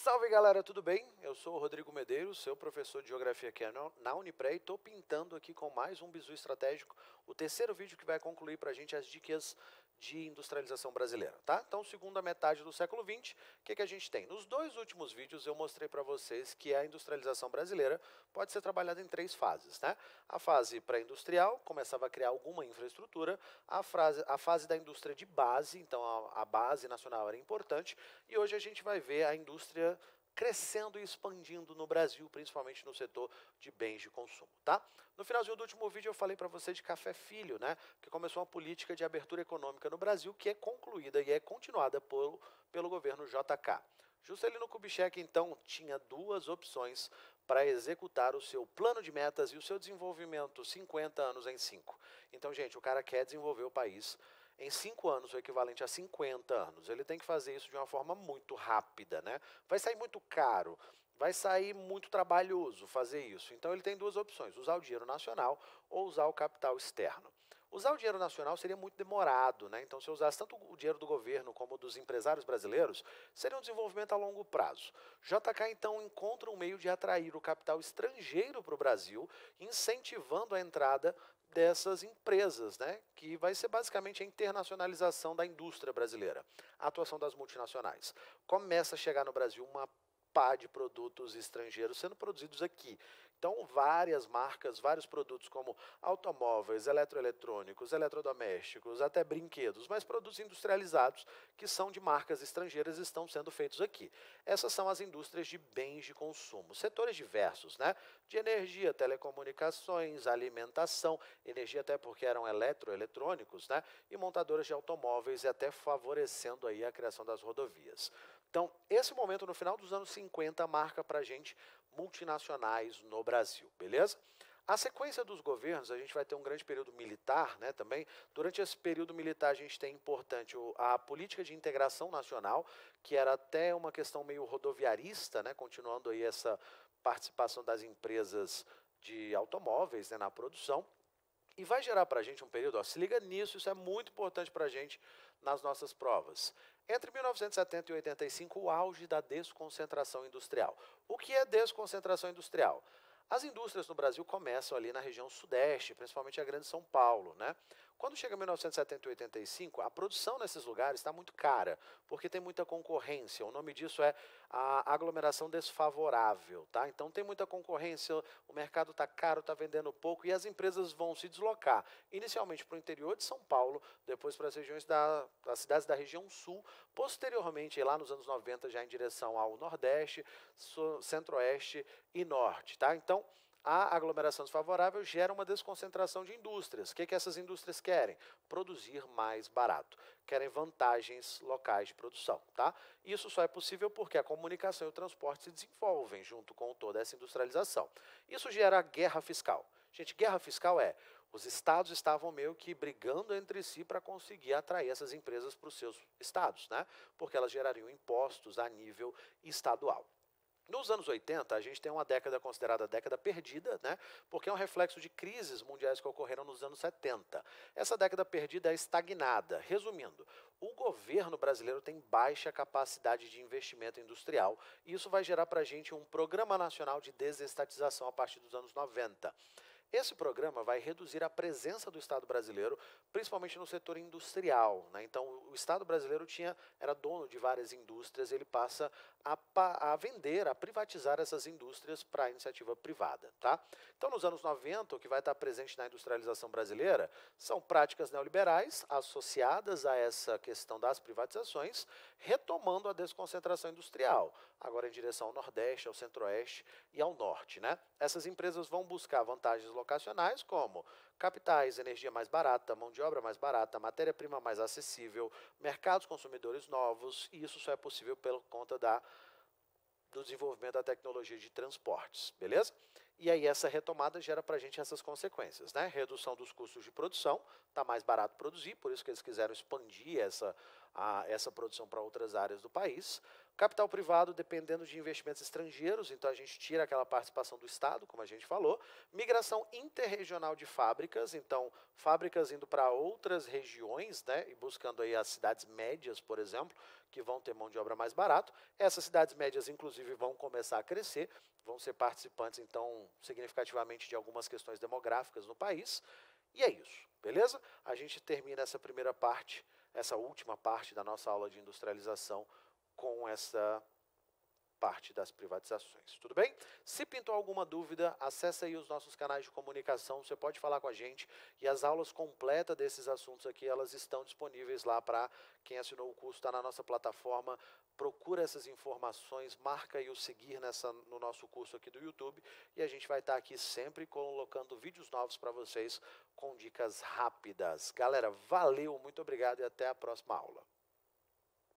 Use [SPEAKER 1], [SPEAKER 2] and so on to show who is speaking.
[SPEAKER 1] Salve galera, tudo bem? Eu sou o Rodrigo Medeiros, seu professor de Geografia aqui na Unipré e estou pintando aqui com mais um Bizu Estratégico, o terceiro vídeo que vai concluir para a gente as dicas de industrialização brasileira, tá? Então, segunda metade do século XX, o que a gente tem? Nos dois últimos vídeos eu mostrei para vocês que a industrialização brasileira pode ser trabalhada em três fases, né? A fase pré-industrial, começava a criar alguma infraestrutura, a fase da indústria de base, então a base nacional era importante, e hoje a gente vai ver a indústria crescendo e expandindo no Brasil, principalmente no setor de bens de consumo, tá? No finalzinho do último vídeo eu falei para você de Café Filho, né, que começou uma política de abertura econômica no Brasil que é concluída e é continuada pelo governo JK. Juscelino Kubitschek, então, tinha duas opções para executar o seu plano de metas e o seu desenvolvimento 50 anos em 5. Então, gente, o cara quer desenvolver o país em 5 anos, o equivalente a 50 anos. Ele tem que fazer isso de uma forma muito rápida, né? Vai sair muito caro, vai sair muito trabalhoso fazer isso. Então ele tem duas opções, usar o dinheiro nacional ou usar o capital externo. Usar o dinheiro nacional seria muito demorado, né? Então, se eu usasse tanto o dinheiro do governo como dos empresários brasileiros, seria um desenvolvimento a longo prazo. JK, então, encontra um meio de atrair o capital estrangeiro para o Brasil, incentivando a entrada dessas empresas, né? Que vai ser basicamente a internacionalização da indústria brasileira, a atuação das multinacionais. Começa a chegar no Brasil uma pá de produtos estrangeiros sendo produzidos aqui. Então, várias marcas, vários produtos como automóveis, eletroeletrônicos, eletrodomésticos, até brinquedos, mas produtos industrializados que são de marcas estrangeiras estão sendo feitos aqui. Essas são as indústrias de bens de consumo, setores diversos, né? De energia, telecomunicações, alimentação, energia até porque eram eletroeletrônicos, né? E montadoras de automóveis e até favorecendo aí a criação das rodovias. Então, esse momento no final dos anos 50 marca para a gente multinacionais no Brasil, beleza? A sequência dos governos, a gente vai ter um grande período militar, né, também. Durante esse período militar, a gente tem importante a política de integração nacional, que era até uma questão meio rodoviarista, né, continuando aí essa participação das empresas de automóveis, né, na produção. E vai gerar para a gente um período, ó, se liga nisso, isso é muito importante para a gente nas nossas provas. Entre 1970 e 85, o auge da desconcentração industrial. O que é desconcentração industrial? As indústrias no Brasil começam ali na região sudeste, principalmente a Grande São Paulo, né? Quando chega 1970 e 85, a produção nesses lugares está muito cara, porque tem muita concorrência. O nome disso é a aglomeração desfavorável, tá? Então tem muita concorrência, o mercado está caro, está vendendo pouco e as empresas vão se deslocar, inicialmente para o interior de São Paulo, depois para as regiões das cidades da região sul, posteriormente, lá nos anos 90, já em direção ao Nordeste, Centro-Oeste e Norte, tá? Então, a aglomeração desfavorável gera uma desconcentração de indústrias. O que essas indústrias querem? Produzir mais barato. Querem vantagens locais de produção, tá? Isso só é possível porque a comunicação e o transporte se desenvolvem junto com toda essa industrialização. Isso gera guerra fiscal. Gente, guerra fiscal é, os estados estavam meio que brigando entre si para conseguir atrair essas empresas para os seus estados, né? Porque elas gerariam impostos a nível estadual. Nos anos 80, a gente tem uma década considerada década perdida, né? Porque é um reflexo de crises mundiais que ocorreram nos anos 70. Essa década perdida é estagnada. Resumindo, o governo brasileiro tem baixa capacidade de investimento industrial e isso vai gerar para a gente um Programa Nacional de Desestatização a partir dos anos 90. Esse programa vai reduzir a presença do Estado brasileiro, principalmente no setor industrial, né? Então, o Estado brasileiro era dono de várias indústrias, ele passa a vender, a privatizar essas indústrias para a iniciativa privada, tá? Então, nos anos 90, o que vai estar presente na industrialização brasileira são práticas neoliberais associadas a essa questão das privatizações, retomando a desconcentração industrial, agora em direção ao Nordeste, ao Centro-Oeste e ao Norte, né? Essas empresas vão buscar vantagens locacionais como capitais, energia mais barata, mão de obra mais barata, matéria-prima mais acessível, mercados consumidores novos, e isso só é possível por conta do desenvolvimento da tecnologia de transportes, beleza? E aí essa retomada gera para a gente essas consequências, né? Redução dos custos de produção, está mais barato produzir, por isso que eles quiseram expandir essa produção para outras áreas do país. Capital privado, dependendo de investimentos estrangeiros, então a gente tira aquela participação do Estado, como a gente falou. Migração interregional de fábricas, então fábricas indo para outras regiões, né, e buscando aí as cidades médias, por exemplo, que vão ter mão de obra mais barato. Essas cidades médias, inclusive, vão começar a crescer, vão ser participantes, então, significativamente de algumas questões demográficas no país. E é isso, beleza? A gente termina essa primeira parte, essa última parte da nossa aula de industrialização com essa parte das privatizações, tudo bem? Se pintou alguma dúvida, acesse aí os nossos canais de comunicação, você pode falar com a gente, e as aulas completas desses assuntos aqui, elas estão disponíveis lá para quem assinou o curso, está na nossa plataforma, procura essas informações, marca aí o seguir no nosso curso aqui do YouTube, e a gente vai estar aqui sempre colocando vídeos novos para vocês com dicas rápidas. Galera, valeu, muito obrigado e até a próxima aula.